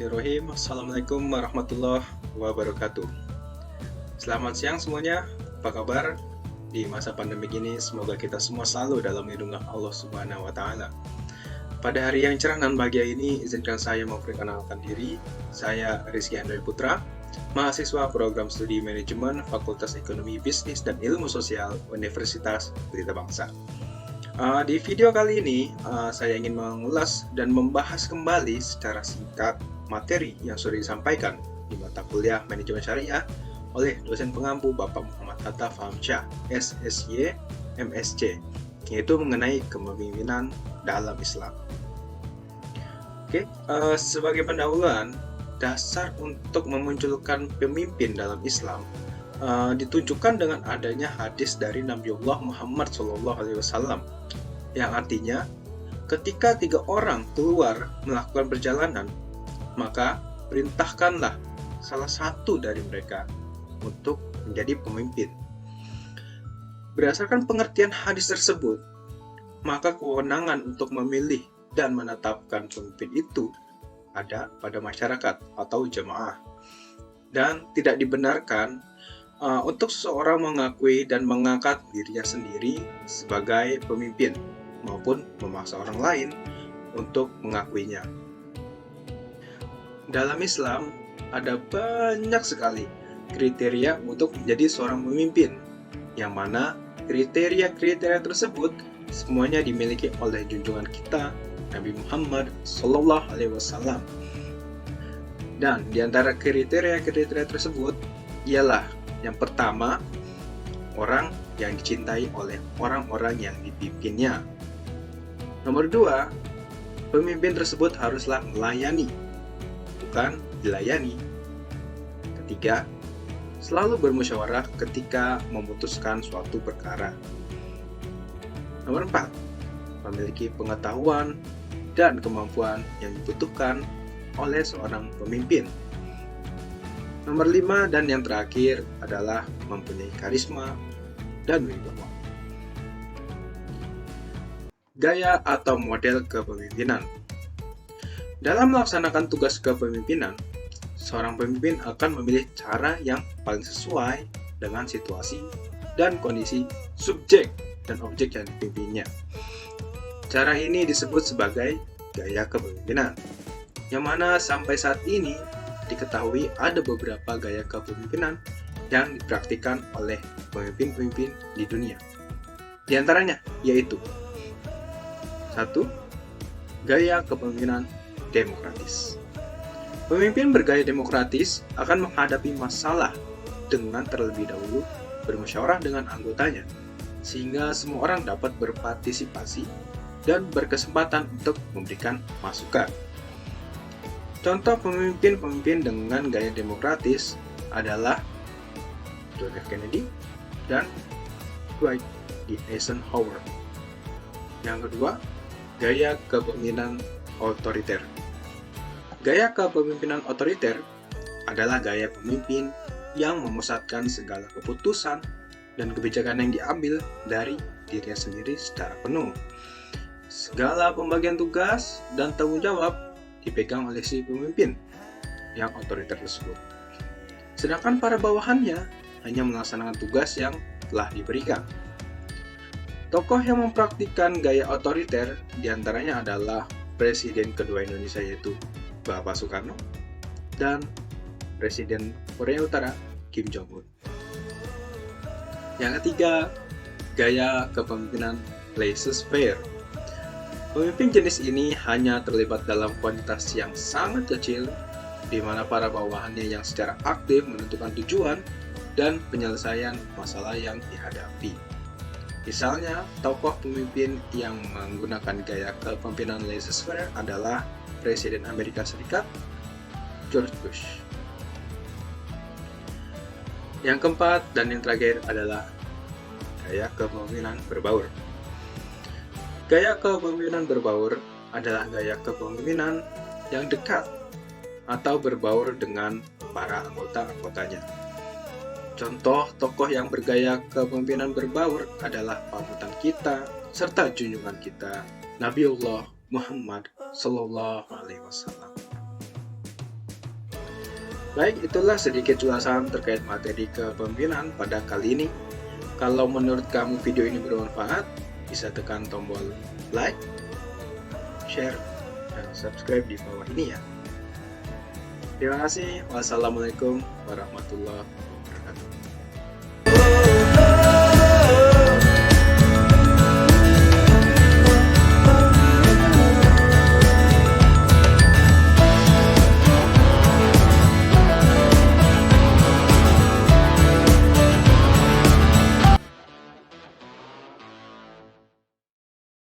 Bismillahirrahmanirrahim. Assalamualaikum warahmatullahi wabarakatuh. Selamat siang semuanya. Apa kabar? Di masa pandemi ini semoga kita semua selalu dalam lindungan Allah Subhanahu wa taala. Pada hari yang cerah dan bahagia ini, izinkan saya memperkenalkan diri. Saya Rizky Andri Putra, mahasiswa program studi manajemen Fakultas Ekonomi Bisnis dan Ilmu Sosial Universitas Pelita Bangsa. Di video kali ini, saya ingin mengulas dan membahas kembali secara singkat materi yang sudah disampaikan di mata kuliah Manajemen Syariah oleh dosen pengampu Bapak Muhammad Hatta Fahamsyah, SSY, MSc, yaitu mengenai kepemimpinan dalam Islam. Sebagai pendahuluan, dasar untuk memunculkan pemimpin dalam Islam ditunjukkan dengan adanya hadis dari Nabiullah Muhammad SAW, yang artinya ketika 3 orang keluar melakukan perjalanan, maka perintahkanlah salah satu dari mereka untuk menjadi pemimpin. Berdasarkan pengertian hadis tersebut, maka kewenangan untuk memilih dan menetapkan pemimpin itu ada pada masyarakat atau jamaah, dan tidak dibenarkan untuk seseorang mengakui dan mengangkat dirinya sendiri sebagai pemimpin maupun memaksa orang lain untuk mengakuinya. Dalam Islam ada banyak sekali kriteria untuk menjadi seorang pemimpin, yang mana kriteria-kriteria tersebut semuanya dimiliki oleh junjungan kita Nabi Muhammad SAW. Dan di antara kriteria-kriteria tersebut ialah yang pertama, orang yang dicintai oleh orang-orang yang dipimpinnya. Nomor 2, pemimpin tersebut haruslah melayani, bukan dilayani. Ketiga, selalu bermusyawarah ketika memutuskan suatu perkara. Nomor 4, memiliki pengetahuan dan kemampuan yang dibutuhkan oleh seorang pemimpin. Nomor 5 dan yang terakhir adalah mempunyai karisma dan wibawa. Gaya atau model kepemimpinan. Dalam melaksanakan tugas kepemimpinan, seorang pemimpin akan memilih cara yang paling sesuai dengan situasi dan kondisi subjek dan objek yang dipimpinnya. Cara ini disebut sebagai gaya kepemimpinan, yang mana sampai saat ini diketahui ada beberapa gaya kepemimpinan yang dipraktikkan oleh pemimpin-pemimpin di dunia. Di antaranya yaitu 1. Gaya kepemimpinan demokratis. Pemimpin bergaya demokratis akan menghadapi masalah dengan terlebih dahulu bermusyawarah dengan anggotanya, sehingga semua orang dapat berpartisipasi dan berkesempatan untuk memberikan masukan. Contoh pemimpin-pemimpin dengan gaya demokratis adalah John F. Kennedy dan Dwight D. Eisenhower. Yang kedua, gaya kepemimpinan otoriter. Gaya kepemimpinan otoriter adalah gaya pemimpin yang memusatkan segala keputusan dan kebijakan yang diambil dari dirinya sendiri secara penuh. Segala pembagian tugas dan tanggung jawab dipegang oleh si pemimpin yang otoriter tersebut. Sedangkan para bawahannya hanya melaksanakan tugas yang telah diberikan. Tokoh yang mempraktikkan gaya otoriter diantaranya adalah Presiden kedua Indonesia, yaitu Bapak Soekarno, dan Presiden Korea Utara Kim Jong-un. Yang ketiga, gaya kepemimpinan laissez-faire. Pemimpin jenis ini hanya terlibat dalam kuantitas yang sangat kecil, di mana para bawahannya yang secara aktif menentukan tujuan dan penyelesaian masalah yang dihadapi. Misalnya, tokoh pemimpin yang menggunakan gaya kepemimpinan laissez-faire adalah Presiden Amerika Serikat, George Bush. Yang keempat dan yang terakhir adalah gaya kepemimpinan berbaur. Gaya kepemimpinan berbaur adalah gaya kepemimpinan yang dekat atau berbaur dengan para anggota-anggotanya. Contoh tokoh yang bergaya kepemimpinan berbaur adalah panutan kita serta junjungan kita, Nabiullah Muhammad Sallallahu Alaihi Wasallam. Baik, itulah sedikit ulasan terkait materi kepemimpinan pada kali ini. Kalau menurut kamu video ini bermanfaat, bisa tekan tombol like, share, dan subscribe di bawah ini ya. Terima kasih. Wassalamualaikum warahmatullahi wabarakatuh.